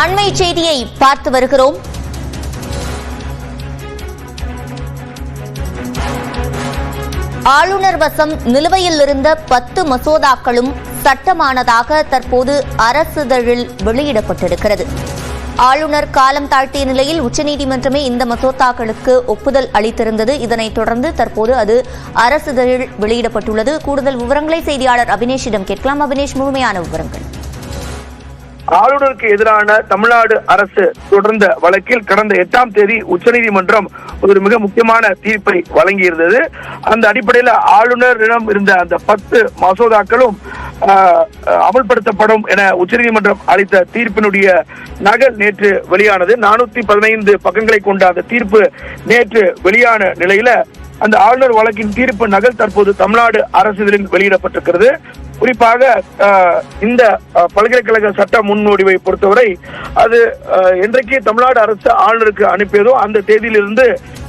அண்மை செய்தியை பார்த்து வருகிறோம். ஆளுநர் வசம் நிலுவையில் இருந்த 10 மசோதாக்களும் சட்டமானதாக தற்போது அரசிதழில் வெளியிடப்பட்டிருக்கிறது. ஆளுநர் காலம் தாழ்த்திய நிலையில் உச்சநீதிமன்றமே இந்த மசோதாக்களுக்கு ஒப்புதல் அளித்திருந்தது. இதனைத் தொடர்ந்து தற்போது அது அரசிதழில் வெளியிடப்பட்டுள்ளது. கூடுதல் விவரங்களை செய்தியாளர் அபினேஷிடம் கேட்கலாம். அபினேஷ், முழுமையான விவரங்கள். ஆளுநருக்கு எதிரான தமிழ்நாடு அரசு தொடர்ந்த வழக்கில் கடந்த 8ஆம் தேதி உச்சநீதிமன்றம் ஒரு மிக முக்கியமான தீர்ப்பை வழங்கியிருந்தது. அந்த அடிப்படையில் ஆளுநரிடம் இருந்த அந்த 10 மசோதாக்களும் அமல்படுத்தப்படும் என உச்சநீதிமன்றம் அளித்த தீர்ப்பினுடைய நகல் நேற்று வெளியானது. 415 பக்கங்களை கொண்ட அந்த தீர்ப்பு நேற்று வெளியான நிலையில அந்த ஆளுநர் வழக்கின் தீர்ப்பு நகல் தற்போது தமிழ்நாடு அரசிதழில் வெளியிடப்பட்டிருக்கிறது. குறிப்பாக இந்த பல்கலைக்கழக சட்ட முன்வடிவை பொறுத்தவரை அது என்றைக்கு தமிழ்நாடு அரசு ஆளுநருக்கு அனுப்பியதோ அந்த தேதியிலிருந்து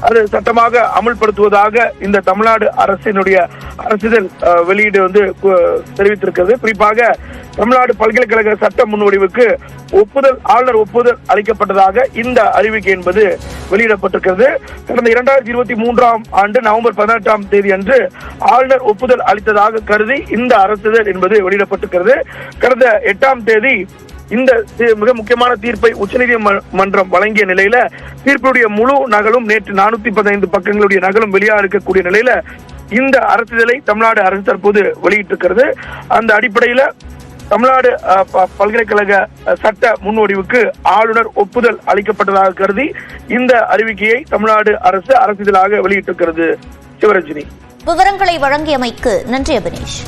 அது சட்டமாக அமல்படுத்துவதாக இந்த தமிழ்நாடு அரசினுடைய அரசிதழ் வெளியீடு தெரிவித்திருக்கிறது. குறிப்பாக தமிழ்நாடு பல்கலைக்கழக சட்ட முன்வடிவுக்கு ஆளுநர் ஒப்புதல் அளிக்கப்பட்டதாக இந்த அறிவிக்கை என்பது வெளியிடப்பட்டிருக்கிறது. கடந்த 2023ஆம் ஆண்டு நவம்பர் 18ஆம் தேதி அன்று ஆளுநர் ஒப்புதல் அளித்ததாக கருதி இந்த அரசிதழ் என்பது வெளியிடப்பட்டிருக்கிறது. கடந்த 8ஆம் தேதி இந்த மிக முக்கியமான தீர்ப்பை உச்சநீதிமன்றம் வழங்கிய நிலையில தீர்ப்புடைய முழு நகலும் நேற்று 415 பக்கங்களுடைய நகலும் வெளியாக இருக்கக்கூடிய நிலையில இந்த அரசிதழை தமிழ்நாடு அரசு தற்போது வெளியிட்டிருக்கிறது. அந்த அடிப்படையில தமிழ்நாடு பல்கலைக்கழக சட்ட முன்வடிவுக்கு ஆளுநர் ஒப்புதல் அளிக்கப்பட்டதாக கருதி இந்த அறிவிக்கையை தமிழ்நாடு அரசு அரசிதழாக வெளியிட்டிருக்கிறது. சிவரஞ்சனி, விவரங்களை வழங்கியமைக்கு நன்றி அபினேஷ்.